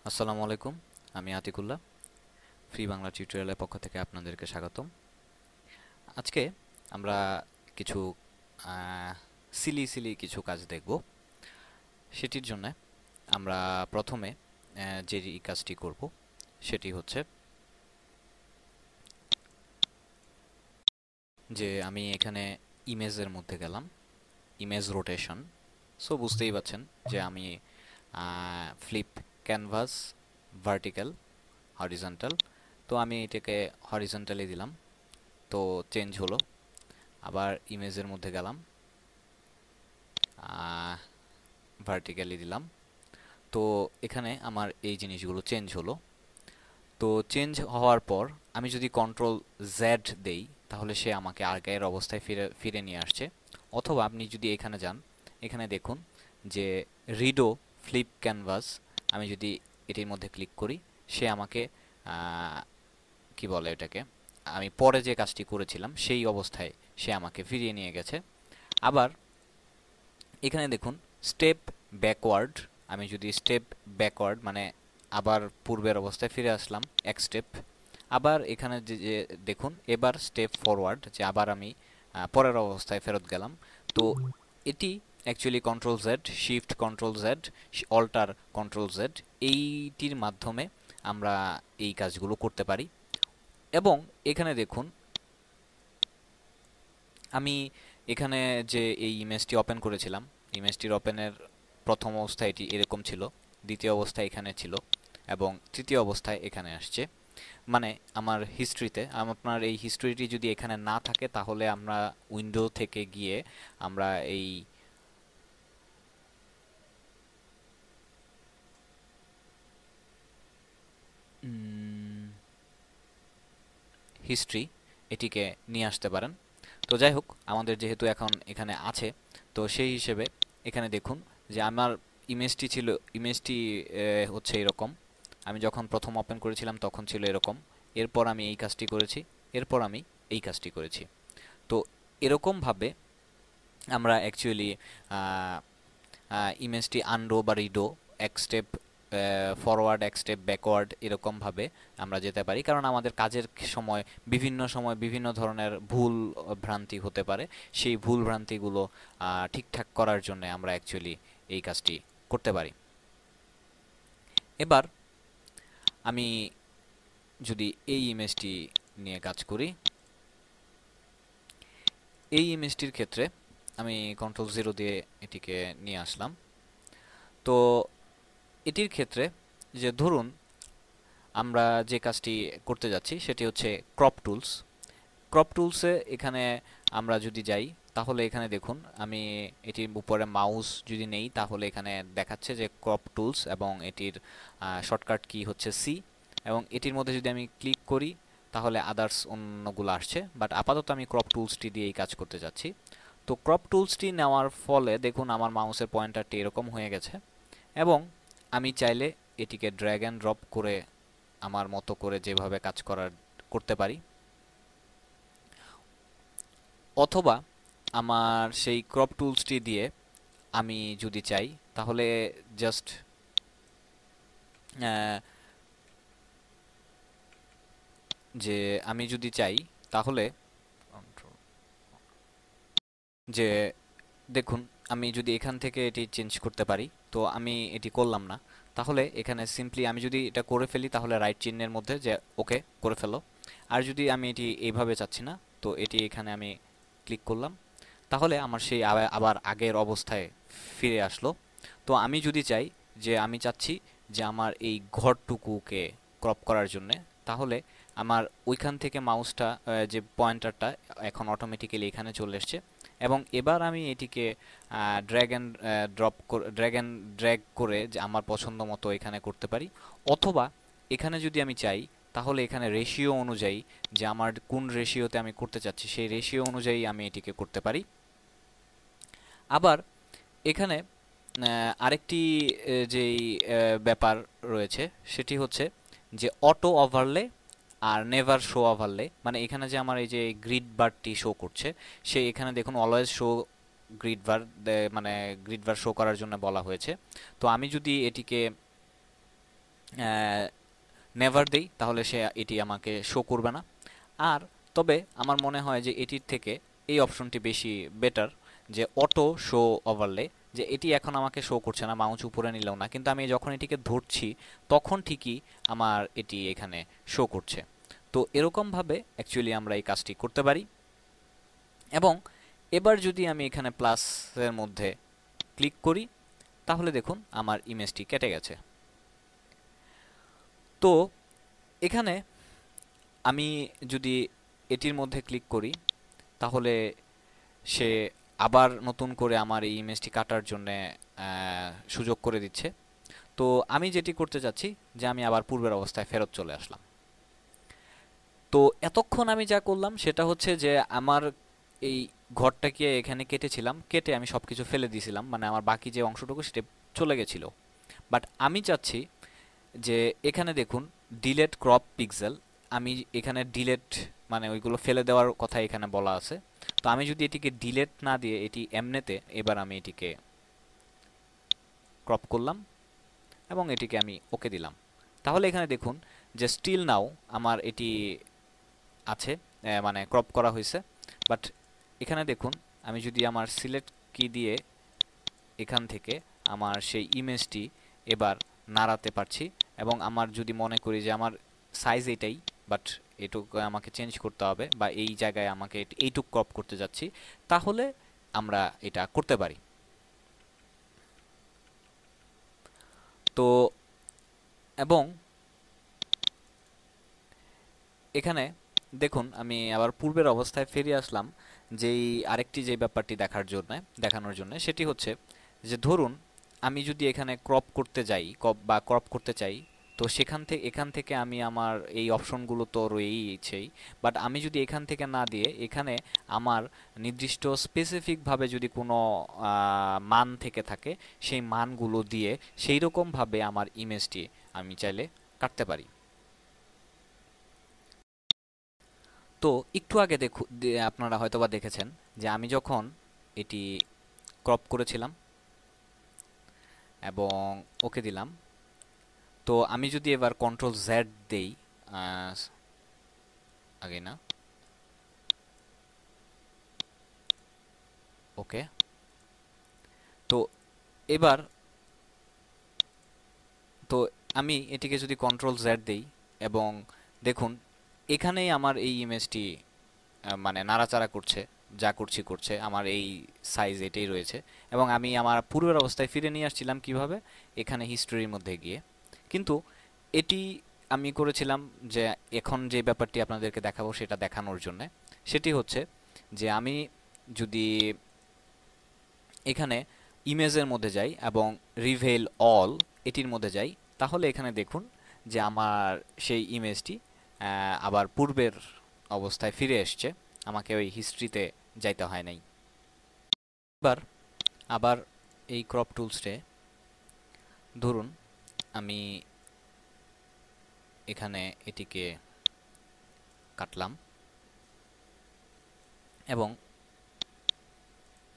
আসসালামু আলাইকুম। আমি আতিকুল্লাহ। ফ্রি বাংলা টিউটোরিয়ালের পক্ষ থেকে আপনাদেরকে স্বাগতম। আজকে আমরা কিছু সিলি সিলি কিছু কাজ দেখব। সেটির জন্য আমরা প্রথমে যে কাজটি করব সেটি হচ্ছে যে আমি এখানে ইমেজের মধ্যে গেলাম, ইমেজ রোটেশন। সো বুঝতেই পাচ্ছেন যে আমি ফ্লিপ ক্যানভাস, ভার্টিক্যাল, হরিজন্টাল। তো আমি এটাকে হরিজন্টালি দিলাম, তো চেঞ্জ হলো। আবার ইমেজের মধ্যে গেলাম, ভার্টিক্যালি দিলাম, তো এখানে আমার এই জিনিসগুলো চেঞ্জ হলো। তো চেঞ্জ হওয়ার পর আমি যদি কন্ট্রোল জেড দেই তাহলে সে আমাকে আগের অবস্থায় ফিরে ফিরে নিয়ে আসছে। অথবা আপনি যদি এখানে যান, এখানে দেখুন যে রিডো ফ্লিপ ক্যানভাস, আমি যদি এটির মধ্যে ক্লিক করি সে আমাকে কি বলে এটাকে, আমি পরে যে কাজটি করেছিলাম সেই অবস্থায় সে আমাকে ফিরিয়ে নিয়ে গেছে। আবার এখানে দেখুন স্টেপ ব্যাকওয়ার্ড, আমি যদি স্টেপ ব্যাকওয়ার্ড মানে আবার পূর্বের অবস্থায় ফিরে আসলাম এক স্টেপ। আবার এখানে যে দেখুন এবার স্টেপ ফরওয়ার্ড, যে আবার আমি পরের অবস্থায় ফেরত গেলাম। তো এটি actually control Z, shift control Z, alter control Z, এইটির মাধ্যমে আমরা এই কাজগুলো করতে পারি। এবং এখানে দেখুন আমি এখানে যে এই ইমেজটি ওপেন করেছিলাম, ইমেজটির ওপেনের প্রথম অবস্থায় এটি এরকম ছিল, দ্বিতীয় অবস্থায় এখানে ছিল, এবং তৃতীয় অবস্থায় এখানে আসছে। মানে আমার হিস্ট্রিতে, আপনার এই হিস্ট্রিটি যদি এখানে না থাকে তাহলে আমরা উইন্ডো থেকে গিয়ে আমরা এই হিস্ট্রি এটিকে নিয়ে আসতে পারেন। তো যাই হোক, আমাদের যেহেতু এখন এখানে আছে, তো সেই হিসেবে এখানে দেখুন যে আমার ইমেজটি ছিল, ইমেজটি হচ্ছে এরকম। আমি যখন প্রথম ওপেন করেছিলাম তখন ছিল এরকম, এরপর আমি এই কাজটি করেছি, এরপর আমি এই কাজটি করেছি। তো এরকমভাবে আমরা অ্যাকচুয়ালি ইমেজটি আনডো বা রিডো, এক স্টেপ ফরওয়ার্ড এক স্টেপ ব্যাকওয়ার্ড এরকমভাবে আমরা যেতে পারি, কারণ আমাদের কাজের সময় বিভিন্ন ধরনের ভুল ভ্রান্তি হতে পারে। সেই ভুল ভ্রান্তিগুলো ঠিকঠাক করার জন্য আমরা অ্যাকচুয়ালি এই কাজটি করতে পারি। এবার আমি যদি এই ইমেজটি নিয়ে কাজ করি, এই ইমেজটির ক্ষেত্রে আমি কন্ট্রোল জিরো দিয়ে এটিকে নিয়ে আসলাম। তো এটির ক্ষেত্রে যে ধরুন আমরা যে কাজটি করতে যাচ্ছি সেটি হচ্ছে ক্রপ টুলস। ক্রপ টুলসে এখানে আমরা যদি যাই তাহলে এখানে দেখুন আমি এটির উপরে মাউস যদি নেই তাহলে এখানে দেখাচ্ছে যে ক্রপ টুলস, এবং এটির শর্টকাট কি হচ্ছে সি, এবং এটির মধ্যে যদি আমি ক্লিক করি তাহলে আদার্স অন্যগুলো আসছে, বাট আপাতত আমি ক্রপ টুলসটি দিয়ে এই কাজ করতে যাচ্ছি। তো ক্রপ টুলসটি নেওয়ার ফলে দেখুন আমার মাউসের পয়েন্টারটি এরকম হয়ে গেছে, এবং আমি চাইলে এটিকে ড্র্যাগ অ্যান্ড ড্রপ করে আমার মতো করে যেভাবে কাজ করার করতে পারি। অথবা আমার সেই ক্রপ টুলসটি দিয়ে আমি যদি চাই তাহলে জাস্ট যে আমি যদি চাই তাহলে যে দেখুন আমি যদি এখান থেকে এটি চেঞ্জ করতে পারি, তো আমি এটি করলাম না। তাহলে এখানে সিম্পলি আমি যদি এটা করে ফেলি তাহলে রাইট চিহ্নের মধ্যে যে ওকে করে ফেলো। আর যদি আমি এটি এইভাবে চাচ্ছি না, তো এটি এখানে আমি ক্লিক করলাম, তাহলে আমার সেই আবার আগের অবস্থায় ফিরে আসলো। তো আমি যদি চাই যে আমি চাচ্ছি যে আমার এই ঘরটুকুকে ক্রপ করার জন্যে, তাহলে আমার ওইখান থেকে মাউসটা যে পয়েন্টারটা এখন অটোমেটিক্যালি এখানে চলে এসছে, এবং এবার আমি এটিকে ড্র্যাগ অ্যান্ড ড্র্যাগ করে যে আমার পছন্দ মতো এখানে করতে পারি। অথবা এখানে যদি আমি চাই তাহলে এখানে রেশিও অনুযায়ী, যে আমার কোন রেশিওতে আমি করতে চাচ্ছি সেই রেশিও অনুযায়ী আমি এটিকে করতে পারি। আবার এখানে আরেকটি যেই ব্যাপার রয়েছে সেটি হচ্ছে যে অটো ওভারলে আর নেভার শো ওভারলে, মানে এখানে যে আমার এই যে গ্রিড বারটি শো করছে, সে এখানে দেখুন অলওয়েজ শো গ্রিড বার, মানে গ্রিড বার শো করার জন্য বলা হয়েছে। তো আমি যদি এটিকে নেভার দেই তাহলে সে এটি আমাকে শো করবে না। আর তবে আমার মনে হয় যে এটির থেকে এই অপশনটি বেশি বেটার, যে অটো শো ওভারলে, যে এটি এখন আমাকে শো করছে না মাউস উপরে নিলেও না, কিন্তু আমি যখন এটিকে ধরছি তখন ঠিকই আমার এটি এখানে শো করছে। তো এরকমভাবে অ্যাকচুয়ালি আমরা এই কাজটি করতে পারি। এবং এবার যদি আমি এখানে প্লাসের মধ্যে ক্লিক করি তাহলে দেখুন আমার ইমেজটি কেটে গেছে। তো এখানে আমি যদি এটির মধ্যে ক্লিক করি তাহলে সে আবার নতুন করে আমার এই ইমেজটি কাটার জন্য সুযোগ করে দিচ্ছে। তো আমি যেটি করতে চাচ্ছি যে আমি আবার পূর্বের অবস্থায় ফেরত চলে আসলাম। তো এতক্ষণ আমি যা করলাম সেটা হচ্ছে যে আমার এই ঘরটাকে এখানে কেটেছিলাম, কেটে আমি সব কিছু ফেলে দিয়েছিলাম, মানে আমার বাকি যে অংশটুকু সেটা চলে গেছিল। বাট আমি চাচ্ছি যে এখানে দেখুন ডিলেট ক্রপ পিক্সেল, আমি এখানে ডিলেট মানে ওইগুলো ফেলে দেওয়ার কথা এখানে বলা আছে। তো আমি যদি এটিকে ডিলেট না দিয়ে এটি এমনেতে এবার আমি এটিকে ক্রপ করলাম এবং এটিকে আমি ওকে দিলাম, তাহলে এখানে দেখুন যে স্টিল নাও আমার এটি আছে, মানে ক্রপ করা হয়েছে। বাট এখানে দেখুন আমি যদি আমার সিলেক্ট কি দিয়ে এখান থেকে আমার সেই ইমেজটি এবার নাড়াতে পারছি, এবং আমার যদি মনে করি যে আমার সাইজ এটাই, বাট এটুকু আমাকে চেঞ্জ করতে হবে বা এই জায়গায় আমাকে এইটুক ক্রপ করতে যাচ্ছি, তাহলে আমরা এটা করতে পারি। তো এবং এখানে দেখুন আমি আবার পূর্বের অবস্থায় ফিরে আসলাম, যেই আরেকটি যে ব্যাপারটি দেখানোর জন্য, সেটি হচ্ছে যে ধরুন আমি যদি এখানে ক্রপ করতে যাই বা ক্রপ করতে চাই, তো এখান থেকে আমি আমার এই অপশনগুলো তো রয়েইছেই, বাট আমি যদি এখান থেকে না দিয়ে এখানে আমার নির্দিষ্ট স্পেসিফিকভাবে যদি কোনো মান থেকে থাকে সেই মানগুলো দিয়ে সেই রকমভাবে আমার ইমেজটি আমি চাইলে কাটতে পারি। তো একটু আগে আপনারা হয়তোবা দেখেছেন যে আমি যখন এটি ক্রপ করেছিলাম এবং ওকে দিলাম, তো আমি যদি এবার কন্ট্রোল জেড দেই, আগে না, ওকে, তো এবার তো আমি এটিকে যদি কন্ট্রোল জেড দেই এবং দেখুন এখানেই আমার এই ইমেজটি মানে নাড়াচাড়া করছে, যা করছে আমার এই সাইজ এটাই রয়েছে। এবং আমি আমার পূর্বের অবস্থায় ফিরে নিয়ে আসছিলাম কিভাবে, এখানে হিস্টোরির মধ্যে গিয়ে। কিন্তু এটি আমি করেছিলাম যে এখন যে ব্যাপারটি আপনাদেরকে দেখাবো সেটা দেখানোর জন্য, সেটি হচ্ছে যে আমি যদি এখানে ইমেজের মধ্যে যাই এবং রিভেল অল এটির মধ্যে যাই, তাহলে এখানে দেখুন যে আমার সেই ইমেজটি আবার পূর্বের অবস্থায় ফিরে এসছে, আমাকে ওই হিস্ট্রিতে যাইতে হয় নাই। এবার আবার এই ক্রপ টুলসে ধরুন আমি এখানে এটিকে কাটলাম এবং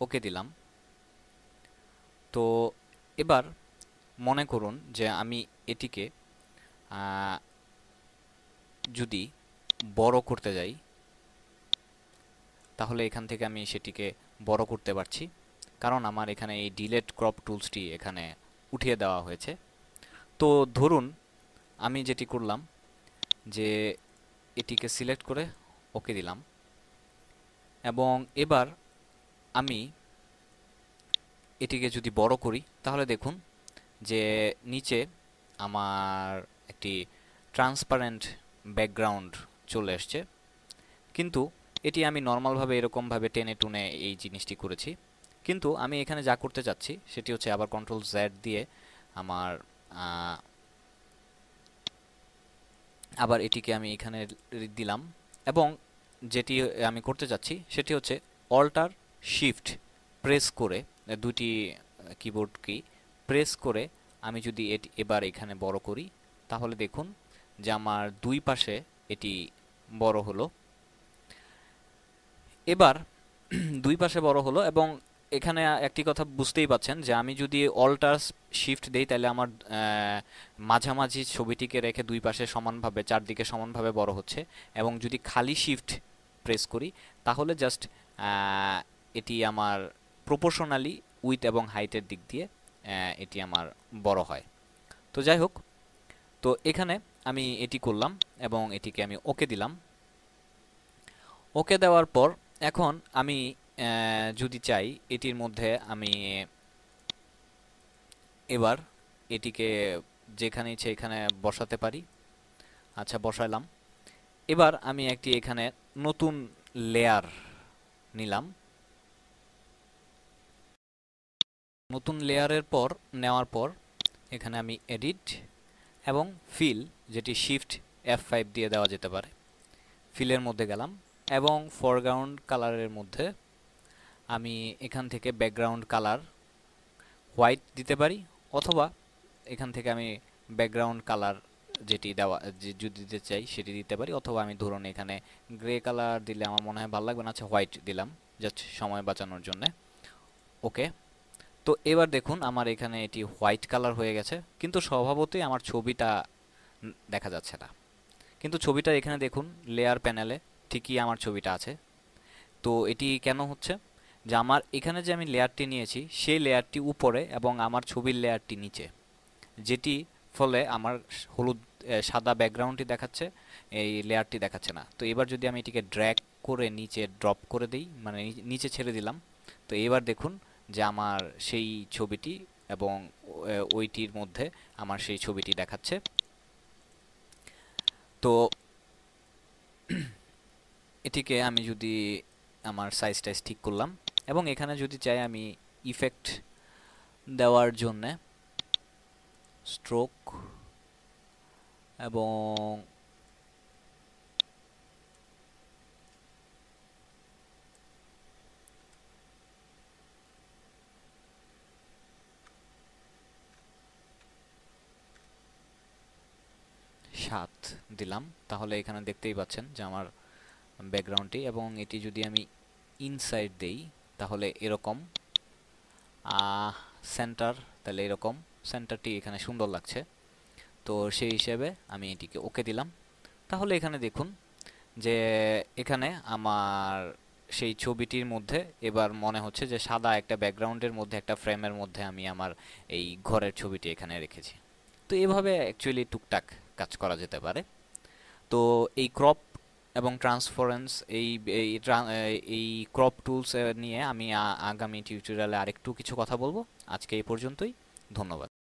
ওকে দিলাম। তো এবার মনে করুন যে আমি এটিকে যদি বড় করতে যাই তাহলে এখান থেকে আমি সেটিকে বড় করতে পারছি, কারণ আমার এখানে এই ডিলেট ক্রপ টুলসটি এখানে উঠিয়ে দেওয়া হয়েছে। তো ধরুন আমি যেটি করলাম যে এটিকে সিলেক্ট করে ওকে দিলাম এবং এবার আমি এটিকে যদি বড় করি তাহলে দেখুন যে নিচে আমার একটি ট্রান্সপারেন্ট ব্যাকগ্রাউন্ড চলে আসছে, কিন্তু এটি আমি নর্মালভাবে এরকমভাবে টেনে টুনে এই জিনিসটি করেছি। কিন্তু আমি এখানে যা করতে চাচ্ছি সেটি হচ্ছে আবার কন্ট্রোল জেড দিয়ে আমার আবার এটিকে আমি এখানে দিলাম এবং যেটি আমি করতে চাচ্ছি সেটি হচ্ছে অল্টার শিফট প্রেস করে, দুটি কিবোর্ড কি প্রেস করে আমি যদি এটি এবার এখানে বড় করি তাহলে দেখুন যে আমার দুই পাশে এটি বড় হলো। এবার দুই পাশে বড় হলো এবং এখানে একটি কথা বুঝতেই পাচ্ছেন যে আমি যদি অল্টার শিফট দেই তাহলে আমার মাঝামাঝি ছবিটিকে রেখে দুই পাশে সমানভাবে চারদিকে সমানভাবে বড় হচ্ছে, এবং যদি খালি শিফট প্রেস করি তাহলে জাস্ট এটি আমার প্রপোর্শনালি উইথ এবং হাইটের দিক দিয়ে এটি আমার বড় হয়। তো যাই হোক, তো এখানে আমি এটি করলাম এবং এটিকে আমি ওকে দিলাম। ওকে দেওয়ার পর এখন আমি যদি চাই এটির মধ্যে আমি এবার এটিকে যেখানে ইচ্ছে এখানে বসাতে পারি। আচ্ছা, বসাইলাম। এবার আমি একটি এখানে নতুন লেয়ার নিলাম। নতুন লেয়ারের পর নেওয়ার পর এখানে আমি এডিট এবং ফিল, যেটি শিফট F5 দিয়ে দেওয়া যেতে পারে, ফিলের মধ্যে গেলাম এবং ফরগ্রাউন্ড কালারের মধ্যে আমি এখান থেকে ব্যাকগ্রাউন্ড কালার হোয়াইট দিতে পারি, অথবা এখান থেকে আমি ব্যাকগ্রাউন্ড কালার যেটি দেওয়া যদি দিতে চাই সেটি দিতে পারি, অথবা আমি ধরুন এখানে গ্রে কালার দিলে আমার মনে হয় ভালো লাগবে না, আচ্ছা হোয়াইট দিলাম জাস্ট সময় বাঁচানোর জন্য। ওকে, তো এবার দেখুন আমার এখানে এটি হোয়াইট কালার হয়ে গেছে, কিন্তু স্বভাবতই আমার ছবিটা দেখা যাচ্ছে না। কিন্তু ছবিটা এখানে দেখুন লেয়ার প্যানেলে ঠিকই আমার ছবিটা আছে। তো এটি কেন হচ্ছে, যে আমার এখানে যে আমি লেয়ারটি নিয়েছি সেই লেয়ারটি উপরে এবং আমার ছবির লেয়ারটি নিচে, যেটি ফলে আমার হলুদ সাদা ব্যাকগ্রাউন্ডটি দেখাচ্ছে, এই লেয়ারটি দেখাচ্ছে না। তো এবার যদি আমি এটিকে ড্র্যাগ করে নিচে ড্রপ করে দিই, মানে নিচে ছেড়ে দিলাম, তো এবার দেখুন যে আমার সেই ছবিটি এবং ওইটির মধ্যে আমার সেই ছবিটি দেখাচ্ছে। তো এটিকে আমি যদি আমার সাইজ টাইজ ঠিক করলাম, এবং এখানে যদি চাই আমি ইফেক্ট দেওয়ার জন্যে স্ট্রোক এবং সাত দিলাম, তাহলে এখানে দেখতেই পাচ্ছেন যে আমার ব্যাকগ্রাউন্ডটি, এবং এটি যদি আমি ইনসাইড দেই তাহলে এরকম সেন্টার, তাহলে এরকম সেন্টারটি এখানে সুন্দর লাগছে। তো সেই হিসেবে আমি এটিকে ওকে দিলাম। তাহলে এখানে দেখুন যে এখানে আমার সেই ছবিটির মধ্যে এবার মনে হচ্ছে যে সাদা একটা ব্যাকগ্রাউন্ডের মধ্যে একটা ফ্রেমের মধ্যে আমি আমার এই ঘরের ছবিটি এখানে রেখেছি। তো এভাবে অ্যাকচুয়ালি টুকটাক কাজ করা যেতে পারে। তো এই ক্রপ এবং ট্রান্সফারেন্স এই এই এই ক্রপ টুলস নিয়ে আমি আগামী টিউটোরিয়ালে আরেকটু কিছু কথা বলবো। আজকে এই পর্যন্তই, ধন্যবাদ।